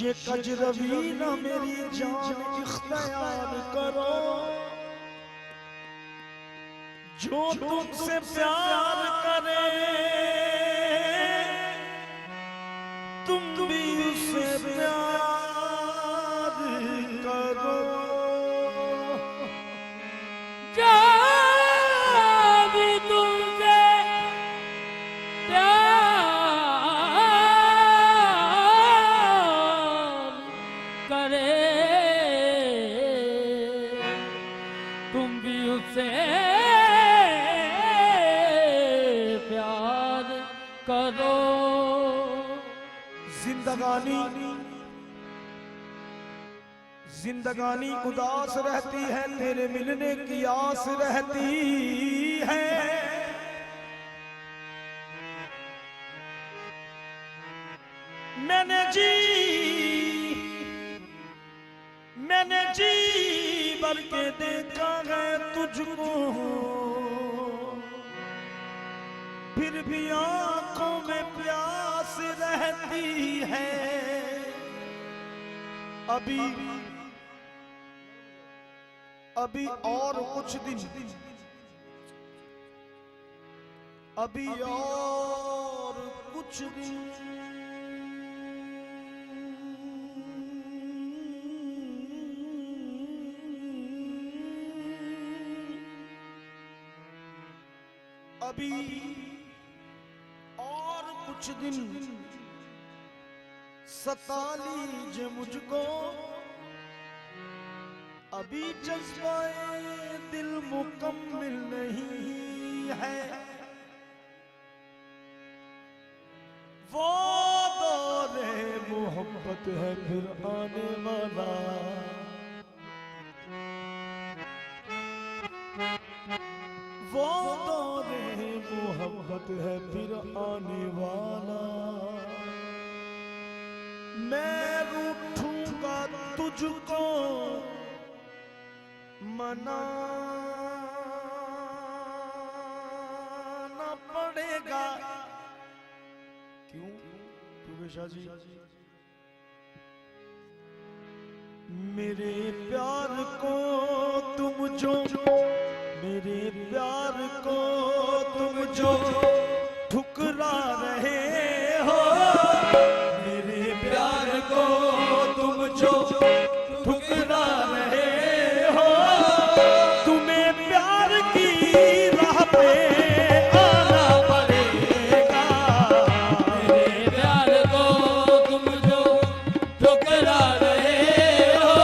ये कजरवी ना मेरी जान इख्तियार करो, जो तुमसे प्यार करे तुम भी उसे प्यार करो। जो भी तुमसे प्यार करे तुम भी उसे प्यार करो। जिंदगानी उदास रहती है, तेरे मिलने की आस रहती है। मैंने जी भर के देखा है तुझको, फिर भी आंखों में प्यास रहती है। अभी और कुछ दिन, अभी और कुछ दिन, अभी और कुछ दिन सता लीजिए मुझको। अभी जज्बाए दिल मुकम्मिल नहीं है। वो दौरे मोहब्बत है फिर आने वाला, वो दौरे मोहब्बत है फिर आने वाला। मैं रूठूंगा तुझको मनाना पड़ेगा। क्यों बेशा जी? मेरे प्यार को तुम जो, मेरे प्यार को तुम जो ठुकरा रहे हो, मेरे प्यार को तुम जो ठुकरा रहे हो, तुम्हें प्यार की राह पे आना पड़ेगा। मेरे प्यार को तुम जो ठुकरा रहे हो,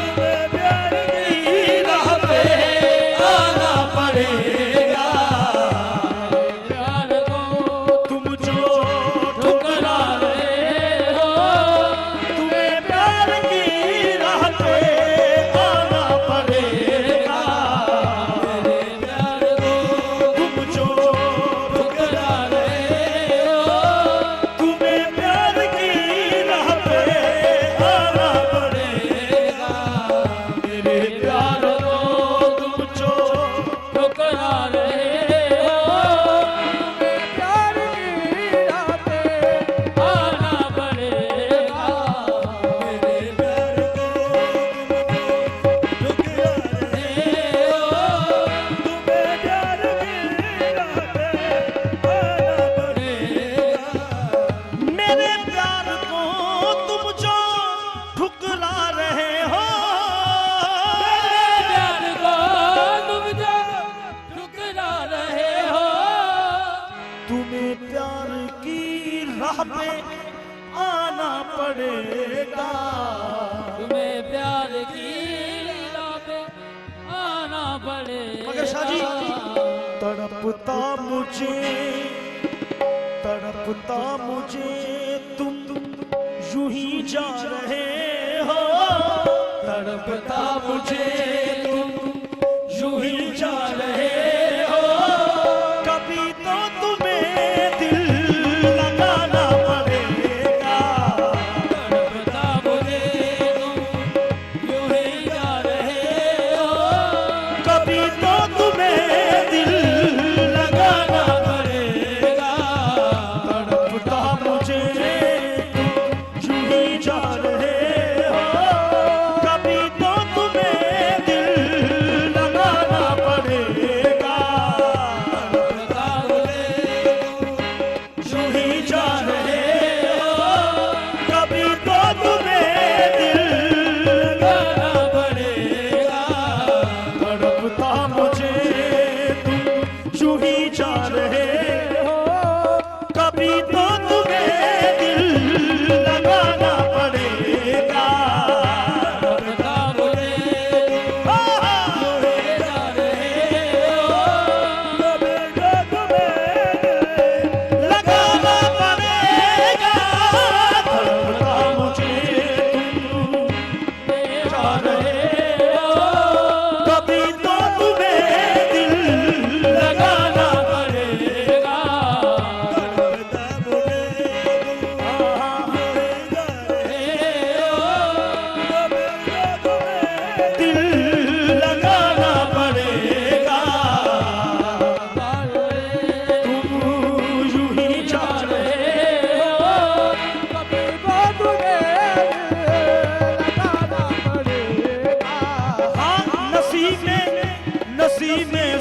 तुम्हें प्यार की राह पे आना पड़ेगा। प्यार को तुम जो ठुकरा रहे हो, तुम्हें प्यार की राह पे आना पड़ेगा। मेरे प्यार को तुम जो ठुकरा रहे हो, तुम्हें प्यार की राह पे आना पड़ेगा। मेरे प्यार को तुम जो ठुकरा रहे हो, प्यार की राह पे आना पड़ेगा। मेरे प्यार को तुम जो ठुकरा रहे हो, तुम्हें प्यार की राह पे आना पड़ेगा। मेरे प्यार को तुम जो ठुकरा रहे हो, प्यार को तुम जो ठुकरा रहे हो, तुम्हें प्यार की राह पे आना पड़ेगा। तुम्हें प्यार की राह पे आना पड़ेगा। मगर शाह जी, तड़पता मुझे तुम यूं ही जा रहे हो, तड़पता मुझे तुम यूं ही जा रहे हो। कभी तो तुम्हें दिल लगाना पड़ेगा। तड़पता मुझे तुम यूं ही जा रहे हो, कभी तो तुम्हें दिल लगाना पड़ेगा। तड़पता मुझे तुम यूं ही जा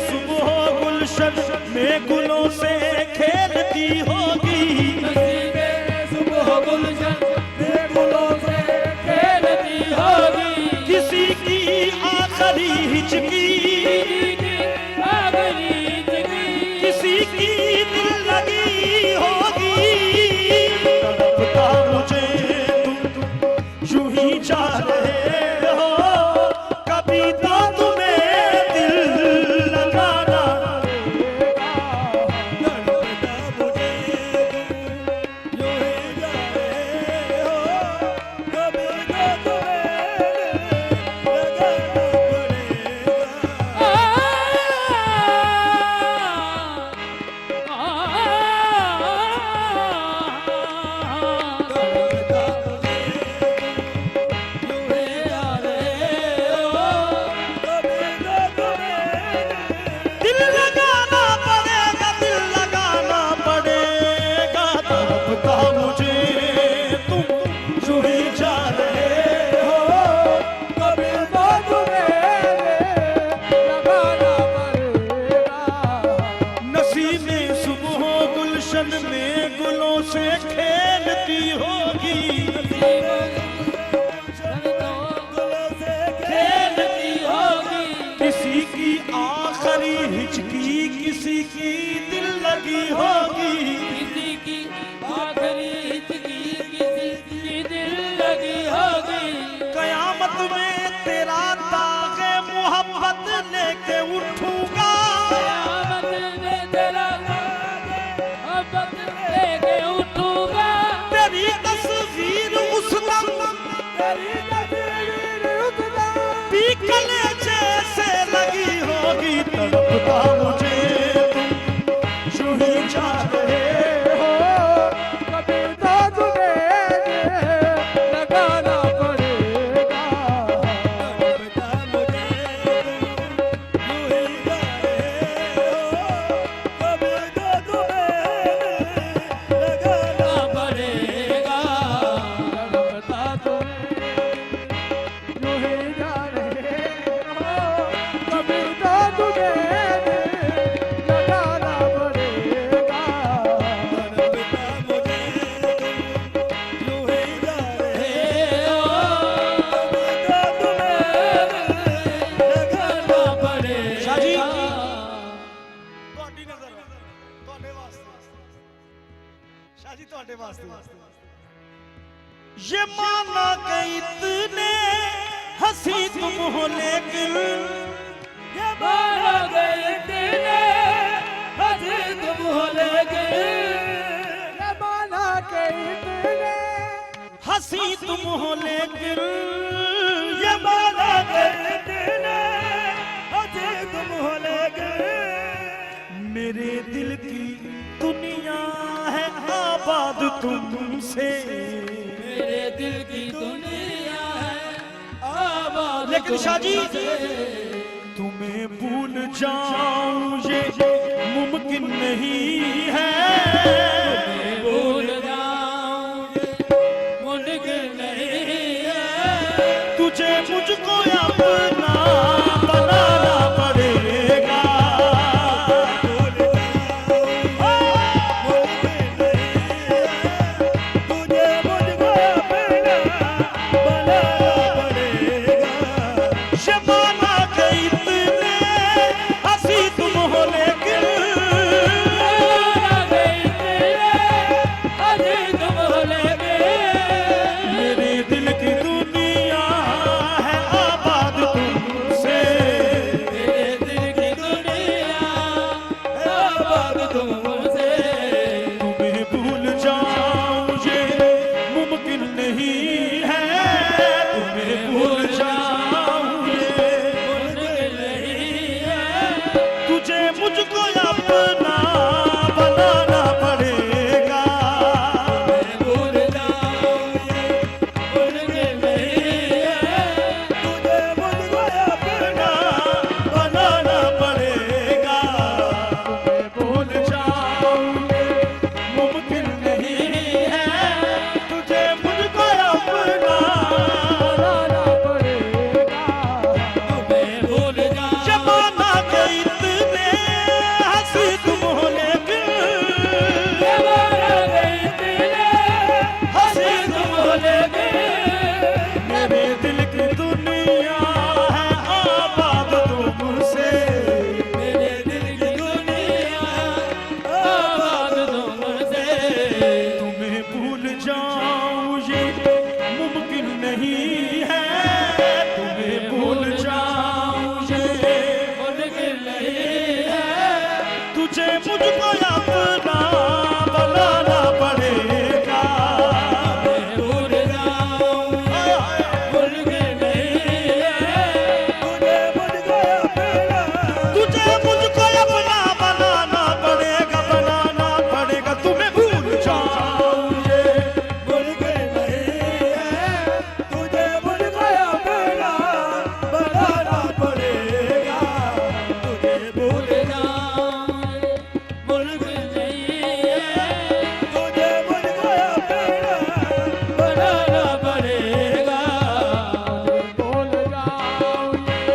सुबह गुलशन में गुलों से खेलती होगी, नसीबे सुबह गुलशन में गुलों से खेलती होगी। किसी की आखिरी हिचकी, किसी की दिल लगी होगी। तड़पता मुझे तुम यूं ही जा रहे हो, कभी तो तुम्हें दिल लगाना पड़ेगा। तड़पता मुझे तुम यूं ही जा रहे हो, कभी तो तुम्हें लगाना पड़ेगा। दिल लगाना पड़ेगा, दिल लगाना पड़ेगा। तड़पता मुझे तुम यूं ही जा रहे हो, कभी तो तुम्हें लगाना पड़ेगा। नसीबे सुबह गुलशन में गुलों से खेलती होगी, खेलती होगी। किसी की आखिरी हिचकी, किसी की दिल लगी होगी। किसी की आखिरी हिचकी, किसी की दिल लगी होगी। कयामत में तेरा दागे मोहब्बत लेके उठूंगा, कयामत में तेरा मोहब्बत लेके उठूंगा। तेरी तस्वीर उस दम भी कलेजे से लगी होगी। तड़पता मुझे तुम यूं ही जा रहे हो, कभी तो तुम्हें लगाना पड़ेगा। तड़पता मुझे तुम यूं ही जा रहे हो, कभी तो तुम्हें लगाना पड़ेगा। तड़पता तुम्हें यूं ही जा रहे हो, कभी तो तुम्हें लगाना पड़ेगा। तड़पता मुझे तुम यूं ही जा रहे हो, कभी तो तुम्हें लगाना पड़ेगा। शाह जी, ਤੁਹਾਡੀ ਨਜ਼ਰ ਤੁਹਾਡੇ ਵਾਸਤੇ, शाह जी ਤੁਹਾਡੇ ਵਾਸਤੇ। ये माना कि इतने हंसी तुम हो लेकिन, ये मारा गए तेरे हंसी तुम हो लेके। ये माना कि इतने हंसी तुम हो लेकिन, ये माना कि इतने हंसी तुम हो लेकिन। मेरे दिल की दुनिया है आबाद तुमसे, मेरे दिल की दुनिया है आबाद। लेकिन शाह जी तुम्हें भूल जाऊं ये मुमकिन नहीं है। मैं भूल जाऊं मुमकिन नहीं है। तुझे मुझको अपना बनाना पड़ेगा। तुझे मुझको अपना बनाना पड़ेगा। शमाना के इतने हंसी तुम हो लेकिन, मेरे दिल की दुनिया है आबाद तुमसे। मेरे दिल की दुनिया है आबाद तुमसे। तुम्हें भूल जाऊं ये मुमकिन नहीं है। तुम्हें भूल जाऊं ये मुमकिन नहीं है। तुझे मुझको अपना बनाना पड़ेगा। मैं भूल जाऊं मुमकिन नहीं है। तुझे मुझको अपना बनाना पड़ेगा। तुम्हें भूल जाऊं ये मुमकिन नहीं है। तुझे मुझको अपना बनाना पड़ेगा। मैं भूल जाऊं जमाना के इतने तुझे मुझको अपना बनाना पड़ेगा। मैं भूल जाऊं भूल के नहीं है, तुझे मुझको अपना बनाना पड़ेगा, बनाना पड़ेगा। तुम्हें भूल जाऊंगे भूल के नहीं है, तुझे मुझको अपना बनाना पड़ेगा। तुझे भूल जाऊं भूल के नहीं है, तुझे मुझको अपना बनाना पड़ेगा। भूल जाऊंगे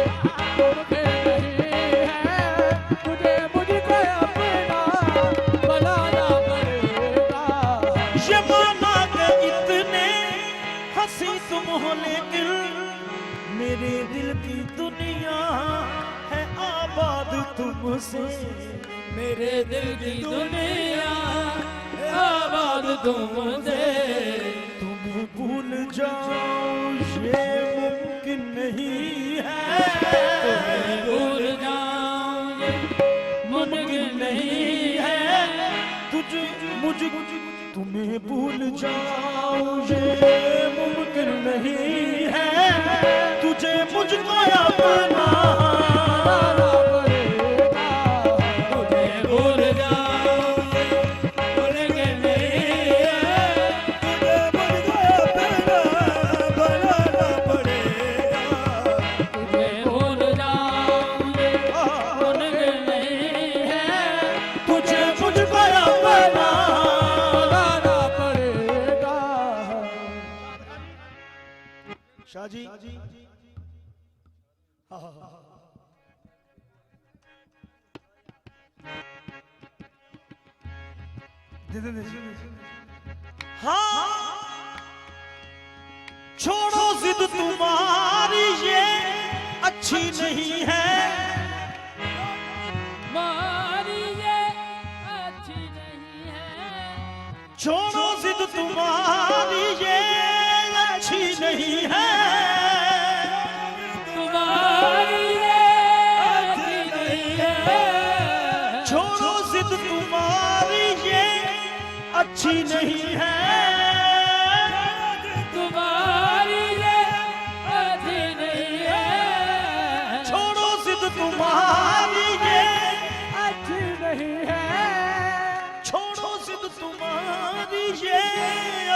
भूल के नहीं है, तुझे मुझको अपना बनाना पड़ेगा। ये माना के इतने हंसी तुम हो, लेकिन मेरे दिल की दुनिया है आबाद तुमसे। मेरे दिल की दुनिया आबाद तुमसे। तुम्हें भूल जाऊं ये मुमकिन नहीं है, तुम्हें भूल जाऊं ये मुमकिन नहीं है, तुम्हें भूल जाऊं ये मुमकिन नहीं है। तुझे मुझको अपना तुझे भूल जाऊं ये मुमकिन नहीं है, तुझे मुझको अपना बनाना पड़ेगा। तुझे भूल जाऊं ये मुमकिन नहीं है, तुझे मुझको अपना बनाना पड़ेगा। शाह जी हाँ, छोड़ो जिद तुम्हारी ये अच्छी नहीं है। मारी ये अच्छी नहीं है, छोड़ो जिद तुम्हारी ये अच्छी नहीं है। तुम्हारी ये अच्छी नहीं है, छोड़ो जिद तुम्हारी ये अच्छी नहीं है। तुम्हारी ये अच्छी नहीं है, छोड़ो जिद तुम्हारी ये अच्छी नहीं है, छोड़ो जिद तुम्हारी ये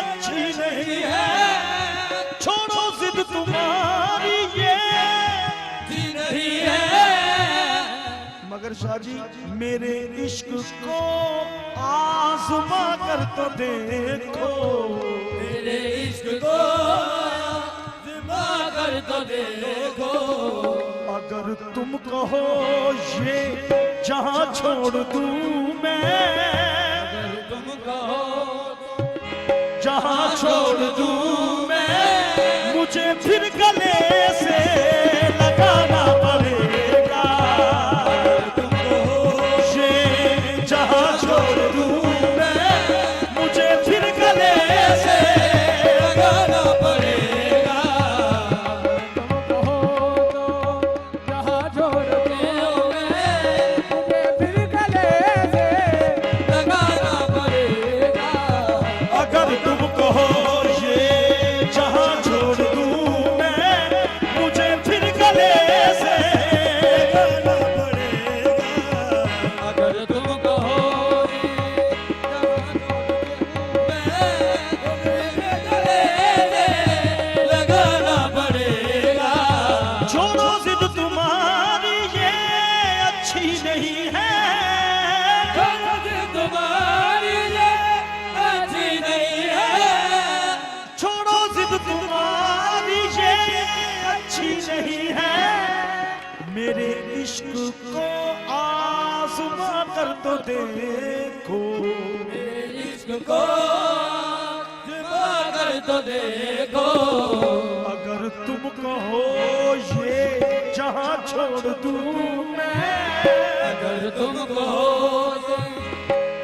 अच्छी नहीं है। छोड़ो जिद तुम्हारी ये अच्छी नहीं है। मगर शाह जी मेरे इश्क को आजमा कर तो देखो। मेरे इश्क को जिमा कर तो देखो। अगर तुम कहो ये जहां छोड़ दूं मैं, अगर तुम कहो जहां छोड़ दूं मैं, मुझे फिर गले से लगाना पड़ेगा। तुम कहो ये जहां छोड़ दूं मैं, मुझे फिर गले से लगाना पड़ेगा। तुम कहो तो जहाँ छोड़ मैं मुझे फिर गले से लगाना पड़ेगा। अगर तुम कहो ये जहां छोड़ दूं मैं, मुझे फिर गले से लगाना पड़ेगा। अगर तुम कहो लगाना पड़ेगा। छोड़ो जिद तुम्हारी ये अच्छी नहीं है। तुम्हारी ये अच्छी नहीं है, छोड़ो जिद तुम्हारी ये अच्छी नहीं है। मेरे इश्क को आजमा कर तो देखो। इश्क को जिमा कर तो देखो। अगर तुम कहो ये जहां छोड़ दूं मैं, अगर तुम कहो तो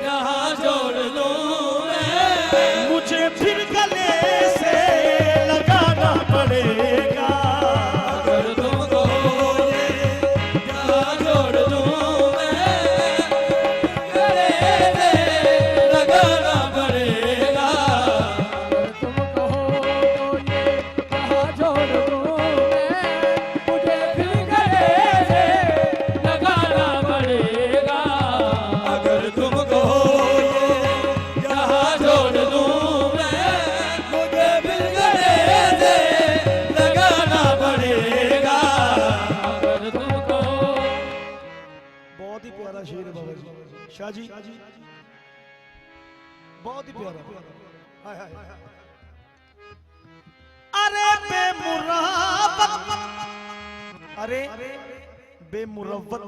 यहाँ छोड़ दूं मैं, मुझे फिर गले से लगाना पड़ेगा। अगर तुम कहो यहाँ छोड़ दूं मैं, प्यारा शेर है बाबा जी। शाह जी बहुत ही प्यारा। हाय हाय अरे बेमुरावत, अरे बेमुरवत,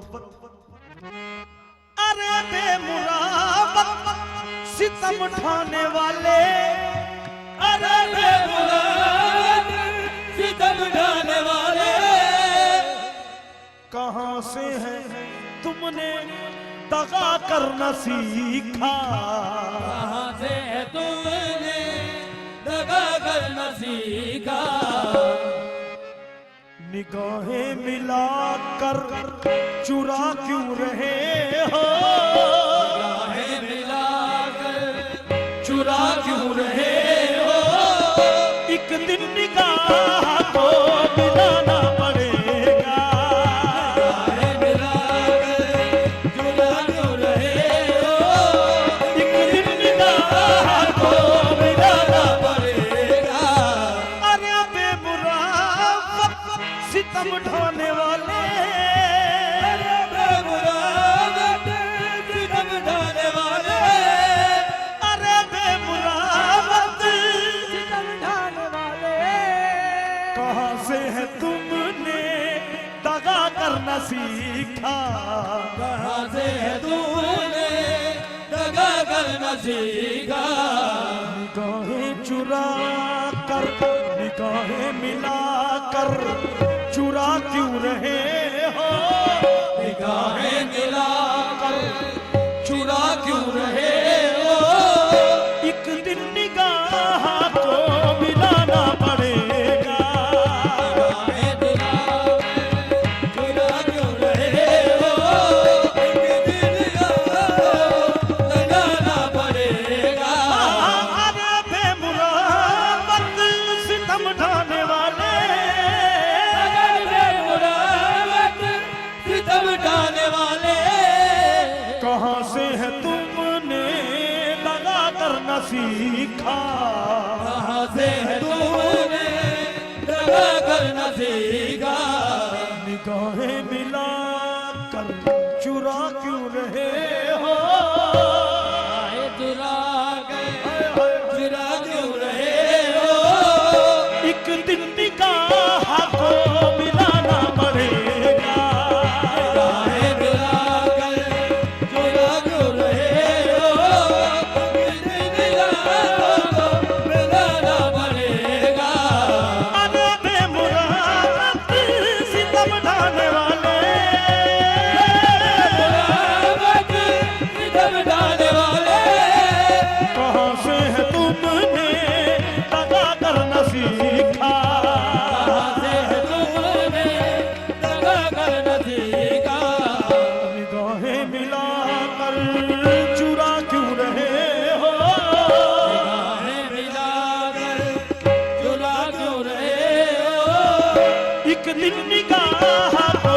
अरे बेमुरावत सितम ठाने वाले, अरे बेमुराद सितम ढाने वाले, कहां से है तुमने दगा करना सीखा, कहां से है तुमने दगा करना सीखा, निगाहें मिलाकर चुरा क्यों रहे हो, निगाहें मिलाकर चुरा क्यों रहे हो, एक दिन निगाह को मिलाना पड़ेगा, निगाहें मिलाकर चुरा क्यों रहे हो, एक दिन निगाह को मिलाना पड़ेगा, अरे बेमुरावत सितम ढाने वाले, बेमुराद सितम ढाने वाले, अरे बेमुरावत सितम ढाने वाले, कहां से है तुमने दगा करना सीखा, कहां से है तूने दगा करना सीखा, निगाहें चुरा कर निगाहें मिला कर चुरा क्यों रहे हो, निगाहें मिलाकर चुरा क्यों रहे हो, एक दिन निगाह को मिलाना पड़ेगा, निगाहें मिलाकर चुरा क्यों रहे हो, एक दिन लगाना पड़ेगा, अरे बेमुरावत सितम ढाने वाले, अगर बेमुराद सितम ढाने वाले, कहां से है तुमने दगा करना सीखा, कहां से है तूने दगा करना सीखा, निगाहें मिला कर चुरा क्यों रहे हो, आए चुरा गए चुरा क्यों रहे हो, एक दिन निगाह को मिलाना पड़ेगा, निगाहें मिलाकर चुरा क्यों रहे हो, एक दिन निगाहों को मिलाना पड़ेगा, अरे बेमुरावत सितम ढाने वाले, बेमुराद सितम ढाने वाले, कहां से है तुमने दगा करना सीखा, कहां से है तूने दगा करना सीखा, निगाहें मिलाकर चुरा क्यों रहे हो, निगाहें मिलाकर चुरा क्यों रहे हो, एक दिन निगाह को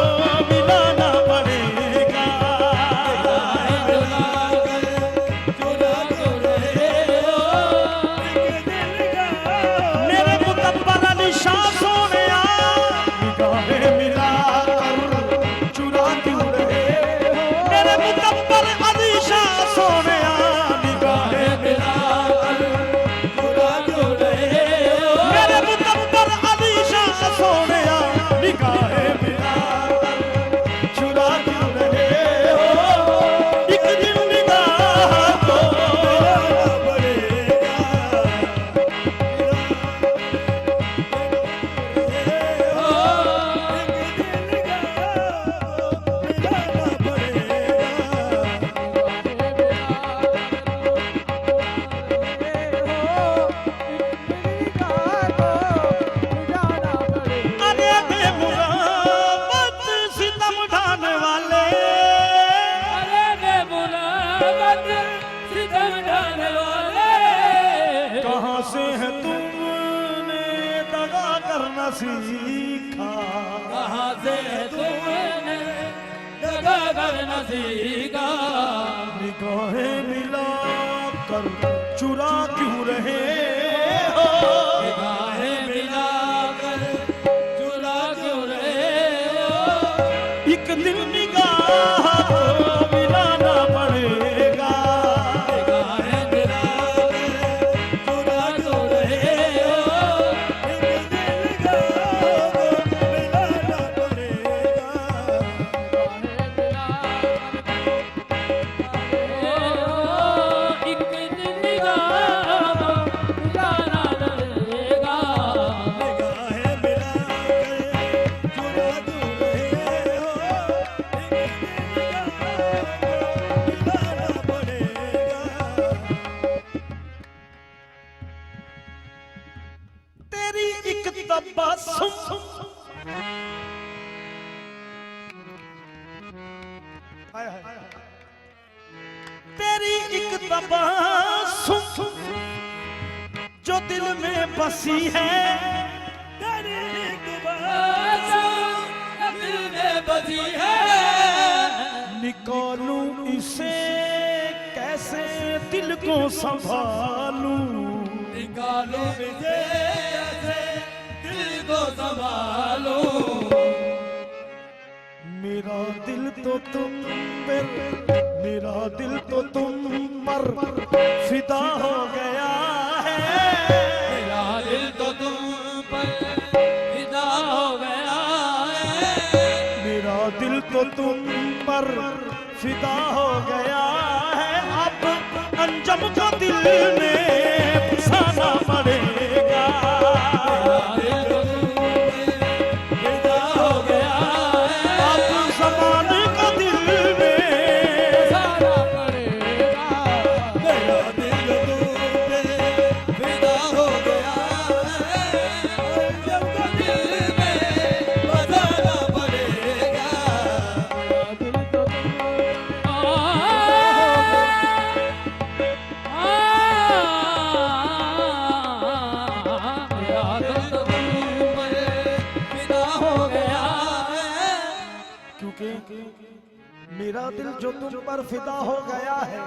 मिलाना पड़ेगा, निगाहें मिलाकर चुरा क्यों रहे हो, मेरे मुकब्बर अली शाह सोनिया, निगाहें मिलाकर चुरा क्यों रहे हो, मेरे मुकब्बर अली शाह सोनिया, निगाहें मिलाकर चुरा क्यों रहे हो, मेरे मुकब्बर अली शाह सोनिया, निगाहें मिलाकर चुरा क्यों रहे हो, एक दिन निगाह को मिलाना पड़ेगा, अरे बेमुरावत सितम ढाने वाले, अरे बेमुराद सितम ढाने वाले, कहां से है तुमने दगा करना सीखा, कहां से है तूने दगा करना सीखा, निगाहें मिला कर चुरा क्यों रहे हो, निगाहें मिलाकर चुरा क्यों रहे हो, एक दिन निगाह को तेरी एक तबस्सुम जो दिल में बसी है, तेरी एक तबस्सुम दिल में बसी है, निकालूं इसे कैसे दिल को संभालूं, निकालो इसे ऐसे दिल को संभालो। मेरा दिल तो तुम पर, मेरा दिल तो तुम पर फिदा हो गया है, मेरा दिल तो तुम पर फिदा हो गया है, मेरा दिल तो तुम पर फिदा हो गया है। अब अंजम को दिल में फसाना पड़ेगा, मेरा दिल तो तुम पर फिदा हो गया है, अब ज़माने को दिल में फसाना पड़ेगा। मेरा दिल तो तुम पे फिदा हो गया है, जब को दिल में फसाना पड़ेगा। मेरा दिल तो तुम मेरा दिल तो तुम पर फिदा हो गया है, क्योंकि मेरा दिल जो तुम पर फिदा हो गया है,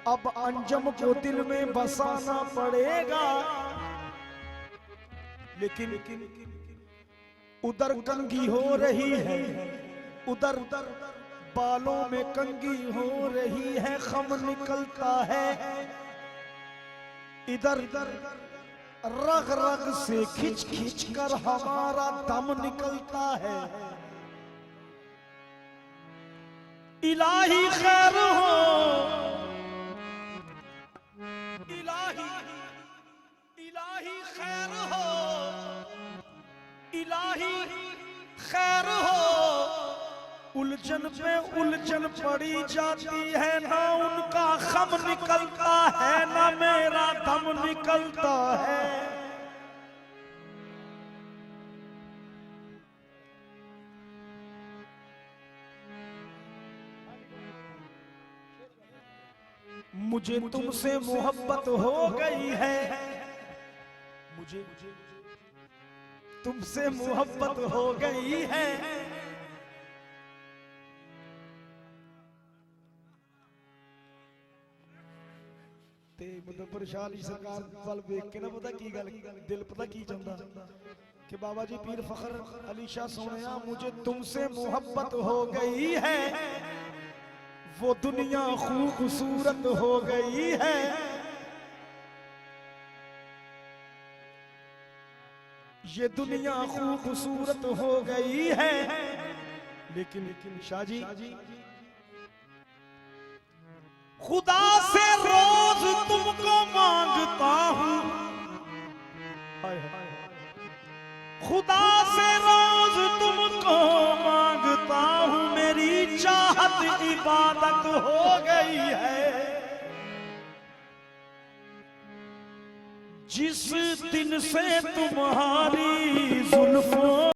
अब अंजम को दिल में बसाना पड़ेगा। लेकिन उधर कंघी हो रही है, उधर बालों में कंघी हो रही है, खम निकलता है, इधर रग रग से खिंच खिंच कर हमारा दम निकलता है। इलाही खैर हो, इलाही इलाही खैर हो, इलाही खैर हो। उलझन पे उलझन पड़ी जाती है, ना उनका खम निकलता है, ना मेरा दम निकलता है। मुझे तुमसे मोहब्बत हो गई है, मुझे तुमसे मोहब्बत हो गई है। ते मुदब्बर शाह अली सरकार वाल वेख के ना पता की गल, दिल पता की चाहता कि बाबा जी पीर फखर अली शाह सोनिया, मुझे तुमसे मोहब्बत हो गई है, वो दुनिया खूबसूरत हो गई है। ये दुनिया खूबसूरत हो गई है। लेकिन शाह जी खुदा से रोज तुमको मांगता हूं, खुदा से रोज तुमको मांगता हूं, मेरी चाहत इबादत हो गई है। जिस दिन से तुम्हारी जुल्फों